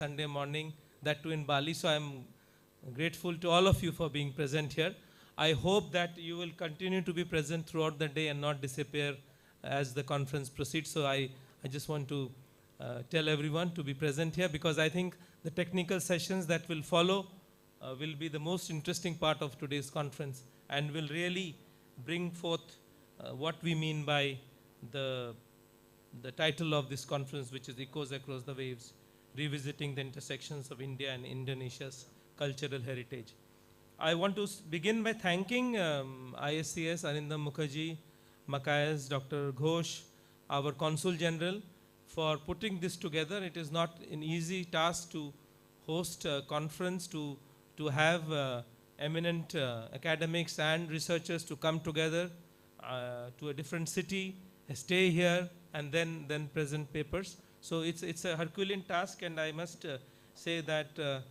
Sunday morning, that too in Bali. So I'm grateful to all of you for being present here. I hope that you will continue to be present throughout the day and not disappear as the conference proceeds. So I just want to tell everyone to be present here because I think the technical sessions that will follow will be the most interesting part of today's conference and will really bring forth what we mean by the, the title of this conference, which is Echoes Across the Waves, revisiting the intersections of India and Indonesia's cultural heritage. I want to begin by thanking ISCS, Arindam Mukherjee, Makayas, Dr. Ghosh, our Consul General, for putting this together. It is not an easy task to host a conference, to have eminent academics and researchers to come together to a different city, stay here, and then present papers. So it's a Herculean task, and I must say that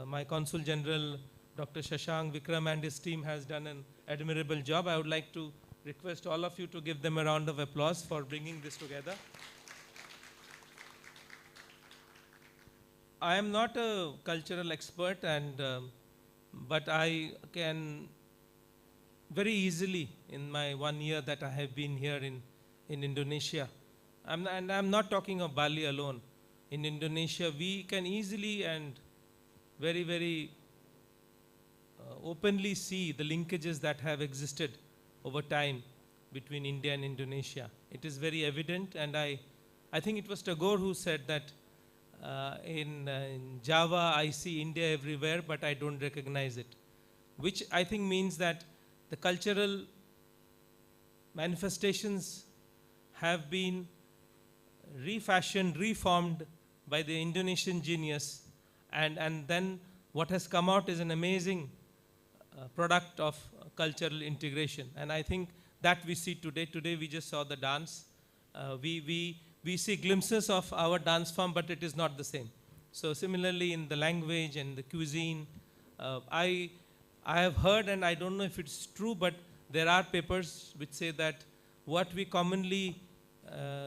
my Consul General, Dr. Shashank Vikram, and his team has done an admirable job. I would like to request all of you to give them a round of applause for bringing this together. I am not a cultural expert, but I can very easily, in my 1 year that I have been here in Indonesia, and I'm not talking of Bali alone. In Indonesia, we can easily and very, very openly see the linkages that have existed over time between India and Indonesia. It is very evident, and I think it was Tagore who said that in Java, I see India everywhere, but I don't recognize it, which I think means that the cultural manifestations have been refashioned, reformed by the Indonesian genius, and then what has come out is an amazing product of cultural integration. And I think that we see today. Today we just saw the dance. We see glimpses of our dance form, but it is not the same. So similarly in the language and the cuisine, I have heard, and I don't know if it's true, but there are papers which say that what we commonly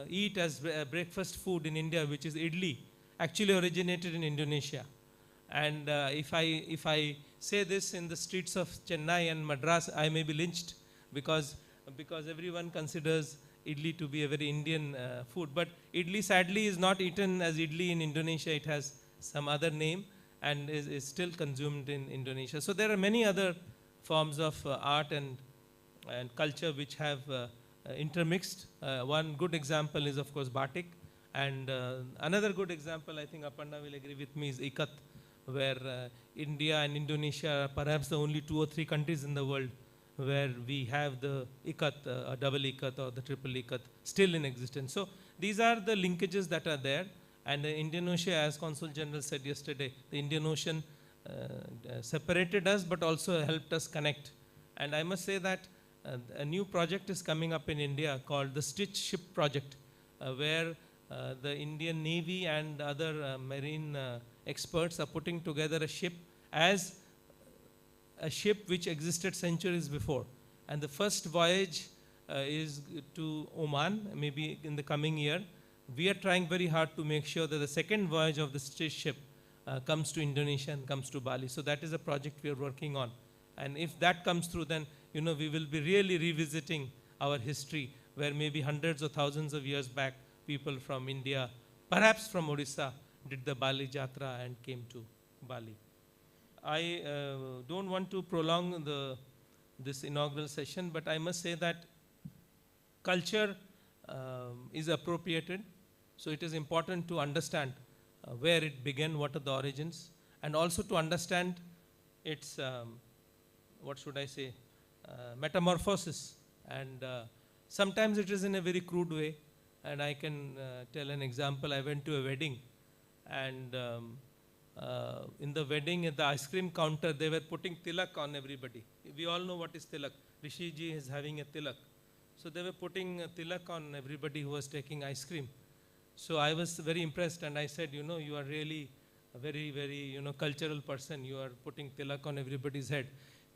eat as breakfast food in India, which is idli, actually originated in Indonesia. And if I say this in the streets of Chennai and Madras, I may be lynched because everyone considers idli to be a very Indian food. But idli sadly is not eaten as idli in Indonesia. It has some other name and is still consumed in Indonesia. So there are many other forms of art and culture which have intermixed. One good example is, of course, batik. And another good example, I think Aparna will agree with me, is ikat, where India and Indonesia are perhaps the only 2 or 3 countries in the world where we have the ikat, a double ikat or the triple ikat still in existence. So these are the linkages that are there. And Indonesia, as Consul General said yesterday, the Indian Ocean separated us but also helped us connect. And I must say that a new project is coming up in India called the Stitch Ship Project, where the Indian Navy and other marine experts are putting together a ship as a ship which existed centuries before. And the first voyage is to Oman, maybe in the coming year. We are trying very hard to make sure that the second voyage of the Stitch ship comes to Indonesia and comes to Bali. So that is a project we are working on. And if that comes through, then we will be really revisiting our history, where maybe hundreds or thousands of years back, people from India, perhaps from Odisha, did the Bali Jatra and came to Bali. I don't want to prolong this inaugural session, but I must say that culture is appropriated. So it is important to understand where it began, what are the origins, and also to understand its, metamorphosis. And sometimes it is in a very crude way. And I can tell an example. I went to a wedding, and in the wedding, at the ice cream counter, they were putting tilak on everybody. We all know what is tilak. Rishi ji is having a tilak. So they were putting a tilak on everybody who was taking ice cream. So I was very impressed, and I said, you are really a very, very, cultural person. You are putting tilak on everybody's head.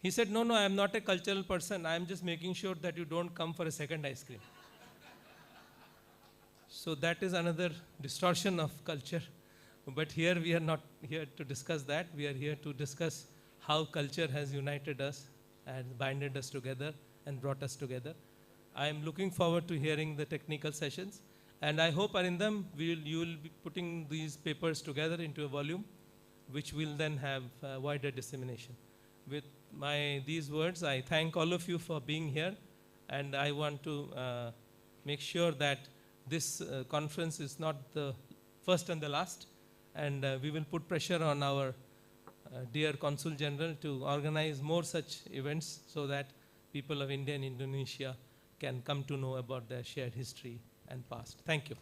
He said, no, I am not a cultural person. I am just making sure that you don't come for a second ice cream. So that is another distortion of culture. But here we are not here to discuss that. We are here to discuss how culture has united us and binded us together and brought us together. I am looking forward to hearing the technical sessions, and I hope Arindam, you will be putting these papers together into a volume, which will then have wider dissemination. With these words, I thank all of you for being here, and I want to make sure that this conference is not the first and the last, and we will put pressure on our dear Consul General to organize more such events so that people of India and Indonesia can come to know about their shared history and past. Thank you.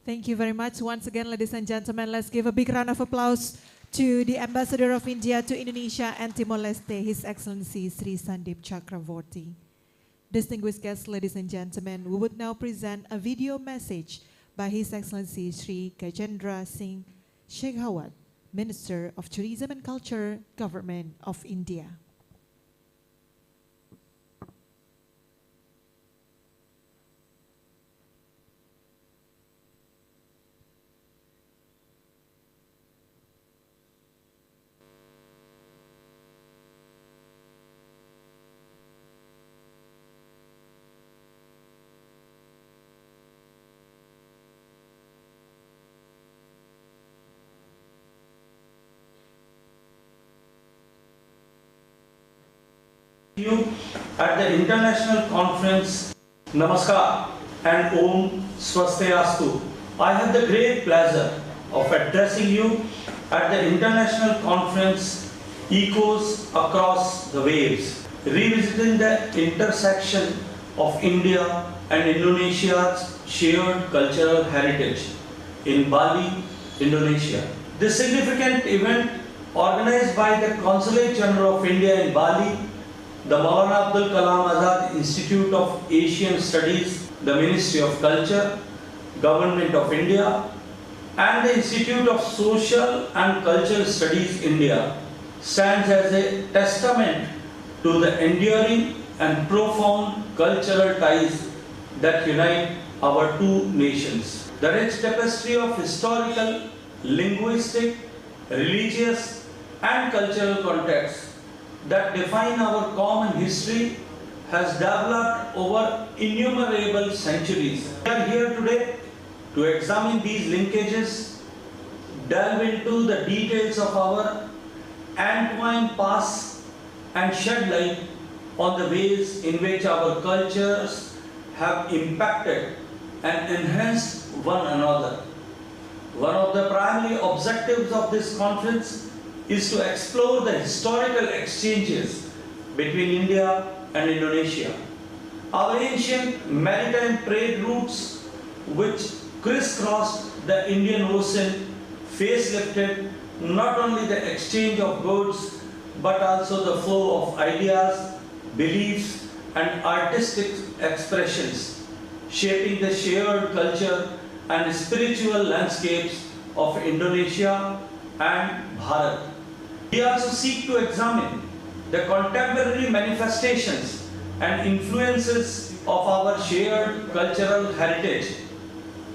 Thank you very much. Once again, ladies and gentlemen, let's give a big round of applause to the Ambassador of India to Indonesia and Timor-Leste, His Excellency Sri Sandeep Chakravorty. Distinguished guests, ladies and gentlemen, we would now present a video message by His Excellency Sri Gajendra Singh Shekhawat, Minister of Tourism and Culture, Government of India. You at the international conference Namaskar and Om Swastiastu. I have the great pleasure of addressing you at the international conference Echoes Across the Waves, revisiting the intersection of India and Indonesia's shared cultural heritage in Bali, Indonesia. This significant event, organized by the Consulate General of India in Bali, the Maulana Abdul Kalam Azad Institute of Asian Studies, the Ministry of Culture, Government of India, and the Institute of Social and Cultural Studies India, stands as a testament to the enduring and profound cultural ties that unite our two nations. The rich tapestry of historical, linguistic, religious, and cultural contexts that define our common history has developed over innumerable centuries. We are here today to examine these linkages, delve into the details of our entwined past, and shed light on the ways in which our cultures have impacted and enhanced one another. One of the primary objectives of this conference is to explore the historical exchanges between India and Indonesia. Our ancient maritime trade routes, which crisscrossed the Indian Ocean, facelifted not only the exchange of goods but also the flow of ideas, beliefs, and artistic expressions, shaping the shared culture and spiritual landscapes of Indonesia and Bharat. We also seek to examine the contemporary manifestations and influences of our shared cultural heritage.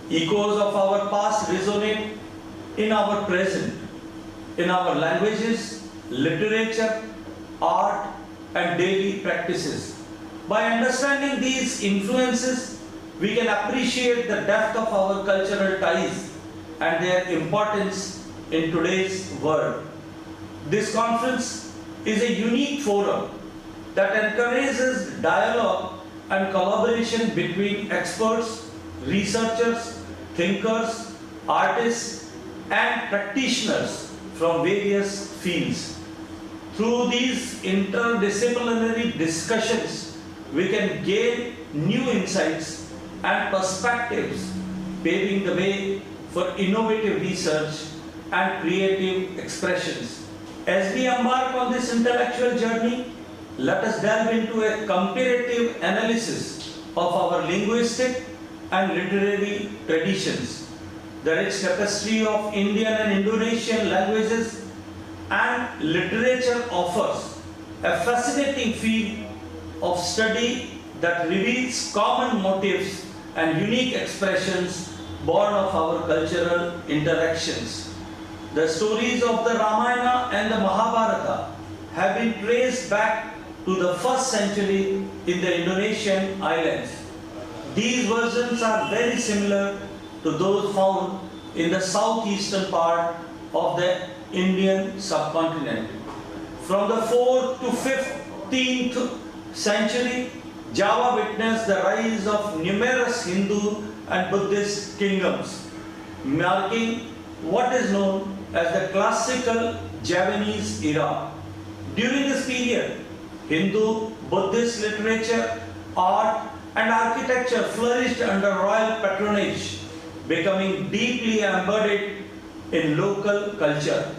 Echoes of our past resonate in our present, in our languages, literature, art, and daily practices. By understanding these influences, we can appreciate the depth of our cultural ties and their importance in today's world. This conference is a unique forum that encourages dialogue and collaboration between experts, researchers, thinkers, artists, and practitioners from various fields. Through these interdisciplinary discussions, we can gain new insights and perspectives, paving the way for innovative research and creative expressions. As we embark on this intellectual journey, let us delve into a comparative analysis of our linguistic and literary traditions. the rich tapestry of Indian and Indonesian languages and literature offers a fascinating field of study that reveals common motifs and unique expressions born of our cultural interactions. The stories of the Ramayana and the Mahabharata have been traced back to the 1st century in the Indonesian islands. These versions are very similar to those found in the southeastern part of the Indian subcontinent. From the 4th to 15th century, Java witnessed the rise of numerous Hindu and Buddhist kingdoms, marking what is known as the classical Javanese era. During this period, Hindu, Buddhist literature, art and architecture flourished under royal patronage, becoming deeply embedded in local culture.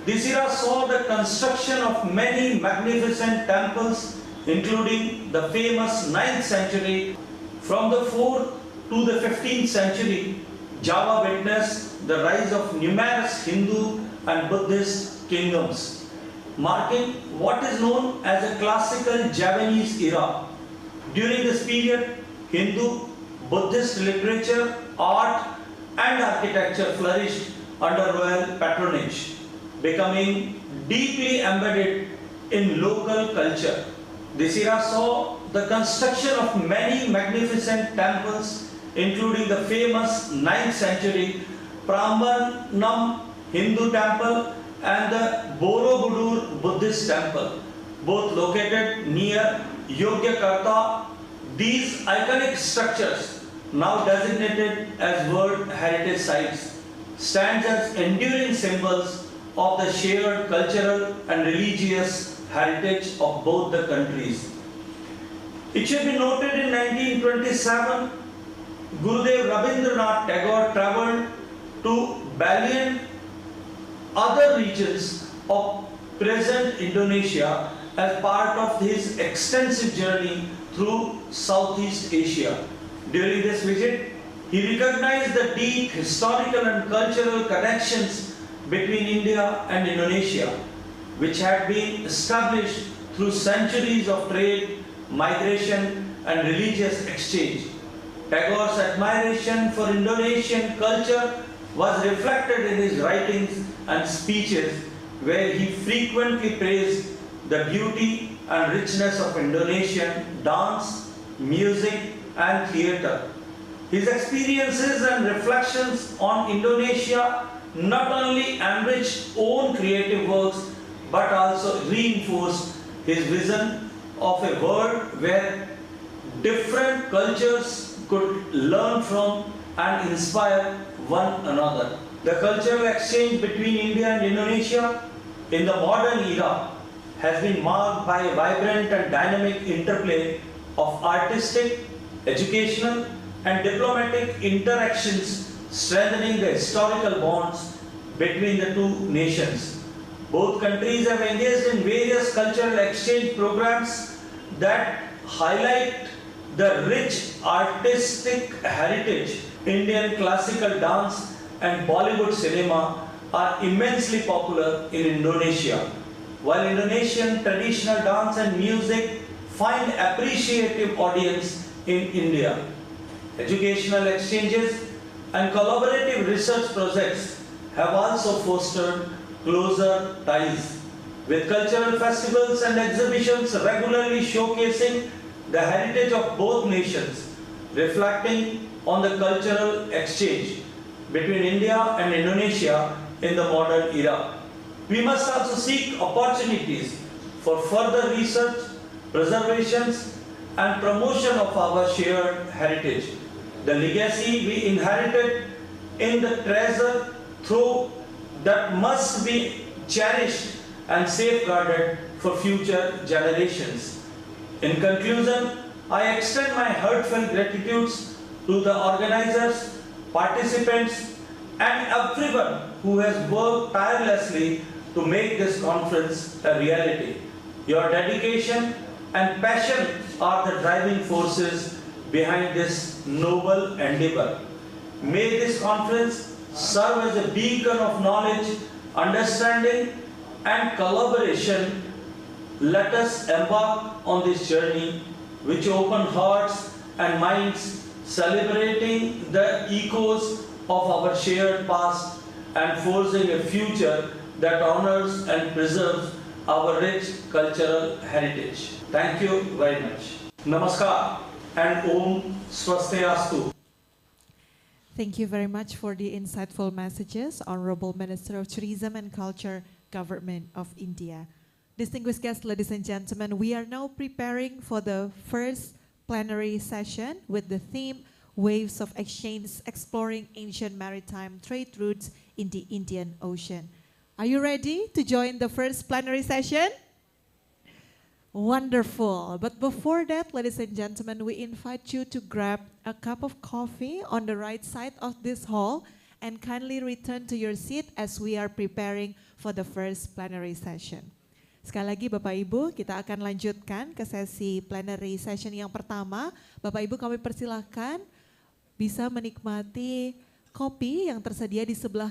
This era saw the construction of many magnificent temples, including the famous 9th century. From the 4th to the 15th century, Java witnessed the rise of numerous Hindu and Buddhist kingdoms, marking what is known as a classical Javanese era. During this period, Hindu, Buddhist literature, art and architecture flourished under royal patronage, becoming deeply embedded in local culture. This era saw the construction of many magnificent temples, including the famous 9th century Prambanam Hindu temple and the Borobudur Buddhist temple, both located near Yogyakarta. These iconic structures, now designated as World Heritage Sites, stand as enduring symbols of the shared cultural and religious heritage of both the countries. It should be noted in 1927, Gurudev Rabindranath Tagore travelled to Bali and other regions of present Indonesia as part of his extensive journey through Southeast Asia. During this visit, he recognized the deep historical and cultural connections between India and Indonesia, which had been established through centuries of trade, migration and religious exchange. Tagore's admiration for Indonesian culture was reflected in his writings and speeches, where he frequently praised the beauty and richness of Indonesian dance, music and theatre. His experiences and reflections on Indonesia not only enriched own creative works but also reinforced his vision of a world where different cultures could learn from and inspire one another. The cultural exchange between India and Indonesia in the modern era has been marked by a vibrant and dynamic interplay of artistic, educational and diplomatic interactions, strengthening the historical bonds between the two nations. Both countries have engaged in various cultural exchange programs that highlight the rich artistic heritage. Indian classical dance and Bollywood cinema are immensely popular in Indonesia, while Indonesian traditional dance and music find appreciative audience in India. Educational exchanges and collaborative research projects have also fostered closer ties, with cultural festivals and exhibitions regularly showcasing the heritage of both nations, reflecting on the cultural exchange between India and Indonesia in the modern era. We must also seek opportunities for further research, preservations and promotion of our shared heritage. The legacy we inherited in the treasure trove that must be cherished and safeguarded for future generations. In conclusion, I extend my heartfelt gratitudes to the organizers, participants and everyone who has worked tirelessly to make this conference a reality. Your dedication and passion are the driving forces behind this noble endeavor. May this conference serve as a beacon of knowledge, understanding, and collaboration. Let us embark on this journey which open hearts and minds, celebrating the echoes of our shared past and forging a future that honors and preserves our rich cultural heritage. Thank you very much. Namaskar and Om Swastiastu. Thank you very much for the insightful messages, Honorable Minister of Tourism and Culture, Government of India. Distinguished guests, ladies and gentlemen, we are now preparing for the first plenary session with the theme Waves of Exchange, Exploring Ancient Maritime Trade Routes in the Indian Ocean. Are you ready to join the first plenary session? Wonderful. But before that, ladies and gentlemen, we invite you to grab a cup of coffee on the right side of this hall and kindly return to your seat as we are preparing for the first plenary session. Sekali lagi Bapak Ibu, kita akan lanjutkan ke sesi plenary session yang pertama. Bapak Ibu kami persilahkan bisa menikmati kopi yang tersedia di sebelah